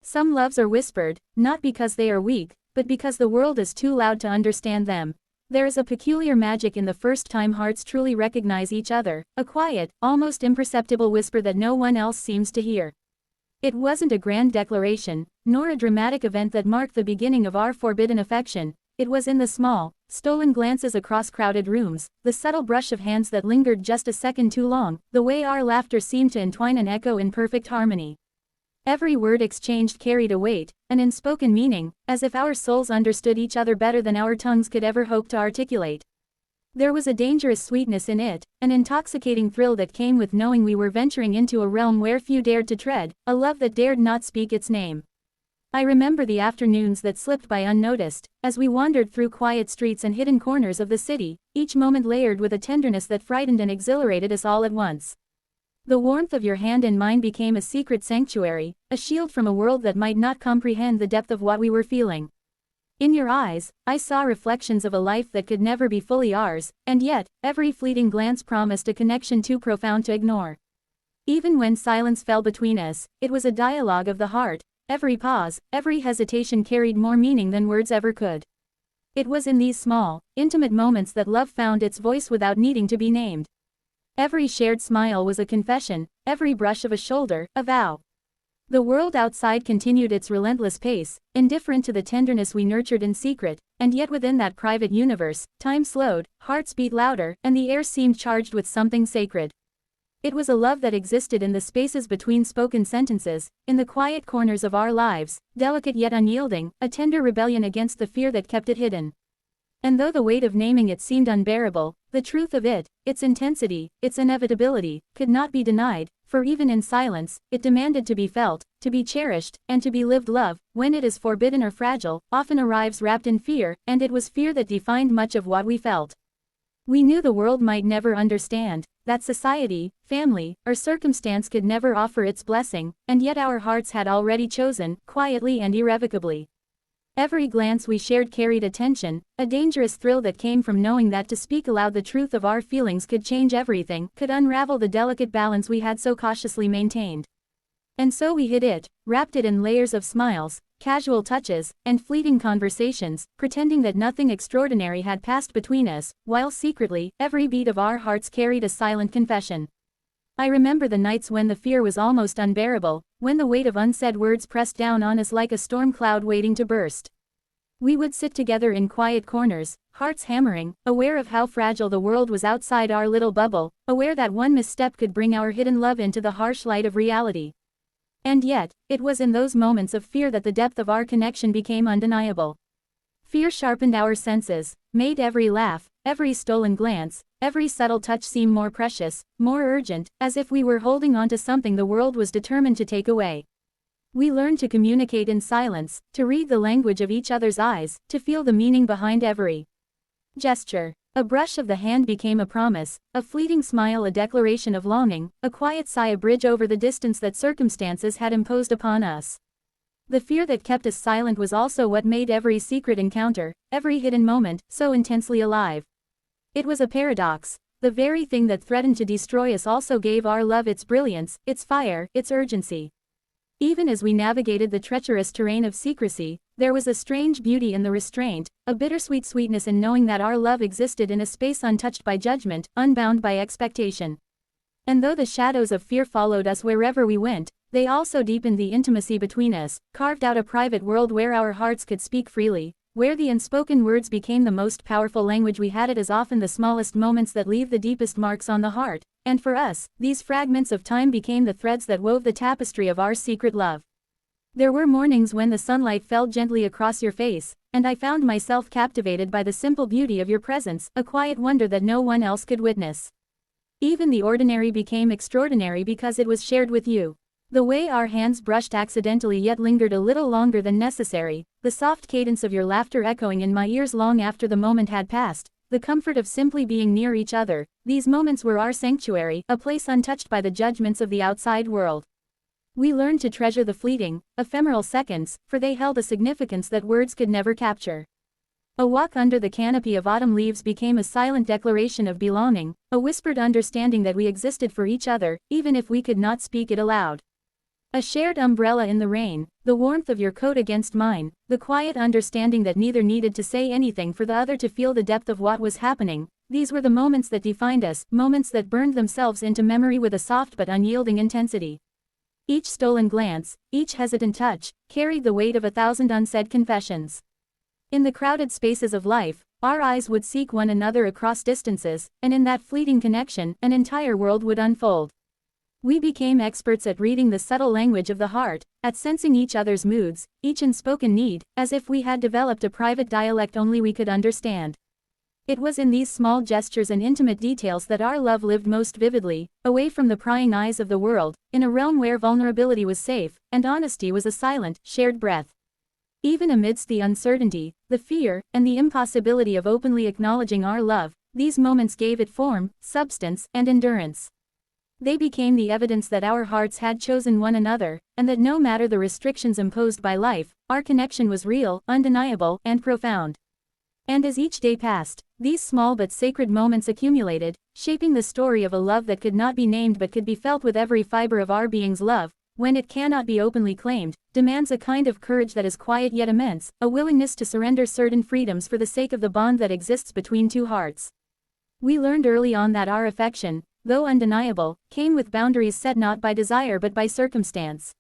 Some loves are whispered, not because they are weak, but because the world is too loud to understand them. There is a peculiar magic in the first time hearts truly recognize each other, a quiet, almost imperceptible whisper that no one else seems to hear. It wasn't a grand declaration, nor a dramatic event that marked the beginning of our forbidden affection. It was in the small, stolen glances across crowded rooms, the subtle brush of hands that lingered just a second too long, the way our laughter seemed to entwine and echo in perfect harmony. Every word exchanged carried a weight, an unspoken meaning, as if our souls understood each other better than our tongues could ever hope to articulate. There was a dangerous sweetness in it, an intoxicating thrill that came with knowing we were venturing into a realm where few dared to tread, a love that dared not speak its name. I remember the afternoons that slipped by unnoticed, as we wandered through quiet streets and hidden corners of the city, each moment layered with a tenderness that frightened and exhilarated us all at once. The warmth of your hand in mine became a secret sanctuary, a shield from a world that might not comprehend the depth of what we were feeling. In your eyes, I saw reflections of a life that could never be fully ours, and yet, every fleeting glance promised a connection too profound to ignore. Even when silence fell between us, it was a dialogue of the heart. Every pause, every hesitation carried more meaning than words ever could. It was in these small, intimate moments that love found its voice without needing to be named. Every shared smile was a confession, every brush of a shoulder, a vow. The world outside continued its relentless pace, indifferent to the tenderness we nurtured in secret, and yet within that private universe, time slowed, hearts beat louder, and the air seemed charged with something sacred. It was a love that existed in the spaces between spoken sentences, in the quiet corners of our lives, delicate yet unyielding, a tender rebellion against the fear that kept it hidden. And though the weight of naming it seemed unbearable, the truth of it, its intensity, its inevitability, could not be denied, for even in silence, it demanded to be felt, to be cherished, and to be lived. Love, when it is forbidden or fragile, often arrives wrapped in fear, and it was fear that defined much of what we felt. We knew the world might never understand, that society, family, or circumstance could never offer its blessing, and yet our hearts had already chosen, quietly and irrevocably. Every glance we shared carried a tension, a dangerous thrill that came from knowing that to speak aloud the truth of our feelings could change everything, could unravel the delicate balance we had so cautiously maintained. And so we hid it, wrapped it in layers of smiles, casual touches, and fleeting conversations, pretending that nothing extraordinary had passed between us, while secretly, every beat of our hearts carried a silent confession. I remember the nights when the fear was almost unbearable, when the weight of unsaid words pressed down on us like a storm cloud waiting to burst. We would sit together in quiet corners, hearts hammering, aware of how fragile the world was outside our little bubble, aware that one misstep could bring our hidden love into the harsh light of reality. And yet, it was in those moments of fear that the depth of our connection became undeniable. Fear sharpened our senses, made every laugh, every stolen glance, every subtle touch seem more precious, more urgent, as if we were holding on to something the world was determined to take away. We learned to communicate in silence, to read the language of each other's eyes, to feel the meaning behind every gesture. A brush of the hand became a promise, a fleeting smile a declaration of longing, a quiet sigh a bridge over the distance that circumstances had imposed upon us. The fear that kept us silent was also what made every secret encounter, every hidden moment, so intensely alive. It was a paradox. The very thing that threatened to destroy us also gave our love its brilliance, its fire, its urgency. Even as we navigated the treacherous terrain of secrecy, there was a strange beauty in the restraint, a bittersweet sweetness in knowing that our love existed in a space untouched by judgment, unbound by expectation. And though the shadows of fear followed us wherever we went, they also deepened the intimacy between us, carved out a private world where our hearts could speak freely, where the unspoken words became the most powerful language we had. It is often the smallest moments that leave the deepest marks on the heart, and for us, these fragments of time became the threads that wove the tapestry of our secret love. There were mornings when the sunlight fell gently across your face, and I found myself captivated by the simple beauty of your presence, a quiet wonder that no one else could witness. Even the ordinary became extraordinary because it was shared with you. The way our hands brushed accidentally yet lingered a little longer than necessary, the soft cadence of your laughter echoing in my ears long after the moment had passed, the comfort of simply being near each other, these moments were our sanctuary, a place untouched by the judgments of the outside world. We learned to treasure the fleeting, ephemeral seconds, for they held a significance that words could never capture. A walk under the canopy of autumn leaves became a silent declaration of belonging, a whispered understanding that we existed for each other, even if we could not speak it aloud. A shared umbrella in the rain, the warmth of your coat against mine, the quiet understanding that neither needed to say anything for the other to feel the depth of what was happening. These were the moments that defined us, moments that burned themselves into memory with a soft but unyielding intensity. Each stolen glance, each hesitant touch, carried the weight of 1,000 unsaid confessions. In the crowded spaces of life, our eyes would seek one another across distances, and in that fleeting connection, an entire world would unfold. We became experts at reading the subtle language of the heart, at sensing each other's moods, each unspoken need, as if we had developed a private dialect only we could understand. It was in these small gestures and intimate details that our love lived most vividly, away from the prying eyes of the world, in a realm where vulnerability was safe, and honesty was a silent, shared breath. Even amidst the uncertainty, the fear, and the impossibility of openly acknowledging our love, these moments gave it form, substance, and endurance. They became the evidence that our hearts had chosen one another, and that no matter the restrictions imposed by life, our connection was real, undeniable, and profound. And as each day passed, these small but sacred moments accumulated, shaping the story of a love that could not be named but could be felt with every fiber of our being's love, when it cannot be openly claimed, demands a kind of courage that is quiet yet immense, a willingness to surrender certain freedoms for the sake of the bond that exists between two hearts. We learned early on that our affection, though undeniable, came with boundaries set not by desire but by circumstance.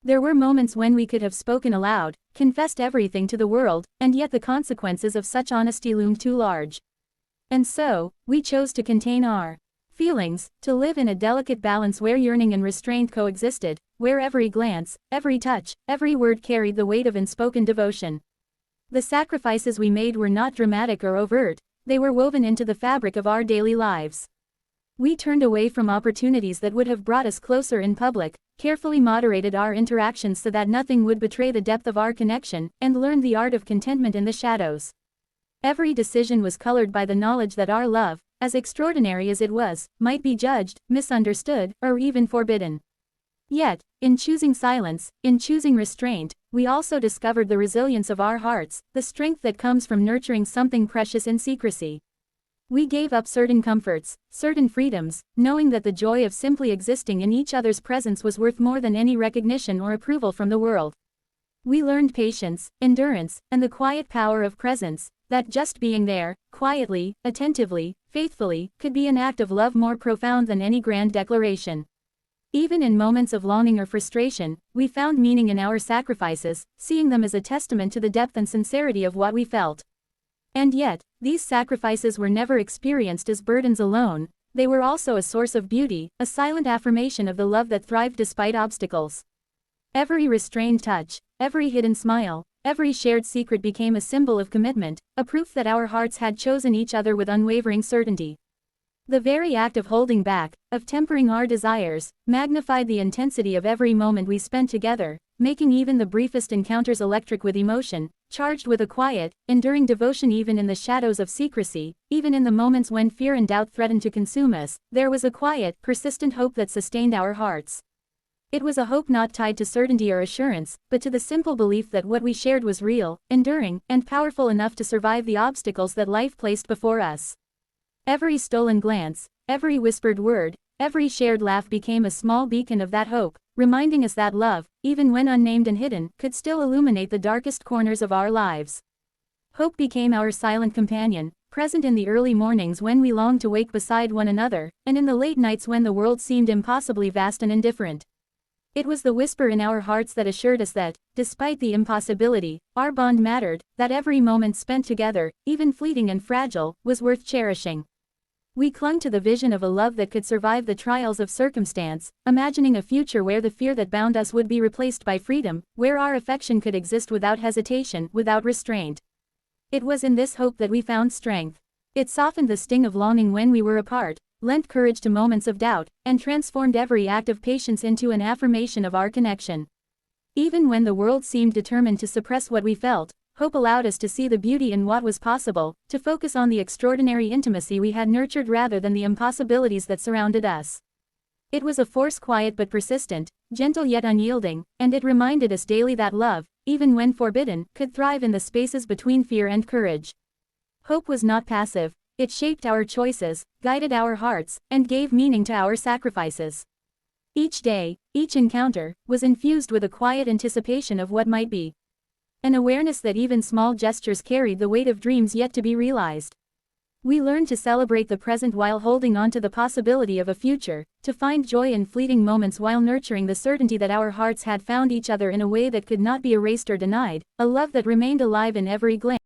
There were moments when we could have spoken aloud, confessed everything to the world, and yet the consequences of such honesty loomed too large. And so, we chose to contain our feelings, to live in a delicate balance where yearning and restraint coexisted, where every glance, every touch, every word carried the weight of unspoken devotion. The sacrifices we made were not dramatic or overt, they were woven into the fabric of our daily lives. We turned away from opportunities that would have brought us closer in public, carefully moderated our interactions so that nothing would betray the depth of our connection, and learned the art of contentment in the shadows. Every decision was colored by the knowledge that our love, as extraordinary as it was, might be judged, misunderstood, or even forbidden. Yet, in choosing silence, in choosing restraint, we also discovered the resilience of our hearts, the strength that comes from nurturing something precious in secrecy. We gave up certain comforts, certain freedoms, knowing that the joy of simply existing in each other's presence was worth more than any recognition or approval from the world. We learned patience, endurance, and the quiet power of presence, that just being there, quietly, attentively, faithfully, could be an act of love more profound than any grand declaration. Even in moments of longing or frustration, we found meaning in our sacrifices, seeing them as a testament to the depth and sincerity of what we felt. And yet, these sacrifices were never experienced as burdens alone, they were also a source of beauty, a silent affirmation of the love that thrived despite obstacles. Every restrained touch, every hidden smile, every shared secret became a symbol of commitment, a proof that our hearts had chosen each other with unwavering certainty. The very act of holding back, of tempering our desires, magnified the intensity of every moment we spent together, making even the briefest encounters electric with emotion, charged with a quiet, enduring devotion. Even in the shadows of secrecy, even in the moments when fear and doubt threatened to consume us, there was a quiet, persistent hope that sustained our hearts. It was a hope not tied to certainty or assurance, but to the simple belief that what we shared was real, enduring, and powerful enough to survive the obstacles that life placed before us. Every stolen glance, every whispered word, every shared laugh became a small beacon of that hope, reminding us that love, even when unnamed and hidden, could still illuminate the darkest corners of our lives. Hope became our silent companion, present in the early mornings when we longed to wake beside one another, and in the late nights when the world seemed impossibly vast and indifferent. It was the whisper in our hearts that assured us that, despite the impossibility, our bond mattered, that every moment spent together, even fleeting and fragile, was worth cherishing. We clung to the vision of a love that could survive the trials of circumstance, imagining a future where the fear that bound us would be replaced by freedom, where our affection could exist without hesitation, without restraint. It was in this hope that we found strength. It softened the sting of longing when we were apart, lent courage to moments of doubt, and transformed every act of patience into an affirmation of our connection. Even when the world seemed determined to suppress what we felt, hope allowed us to see the beauty in what was possible, to focus on the extraordinary intimacy we had nurtured rather than the impossibilities that surrounded us. It was a force quiet but persistent, gentle yet unyielding, and it reminded us daily that love, even when forbidden, could thrive in the spaces between fear and courage. Hope was not passive, it shaped our choices, guided our hearts, and gave meaning to our sacrifices. Each day, each encounter, was infused with a quiet anticipation of what might be. An awareness that even small gestures carried the weight of dreams yet to be realized. We learned to celebrate the present while holding on to the possibility of a future, to find joy in fleeting moments while nurturing the certainty that our hearts had found each other in a way that could not be erased or denied, a love that remained alive in every glance.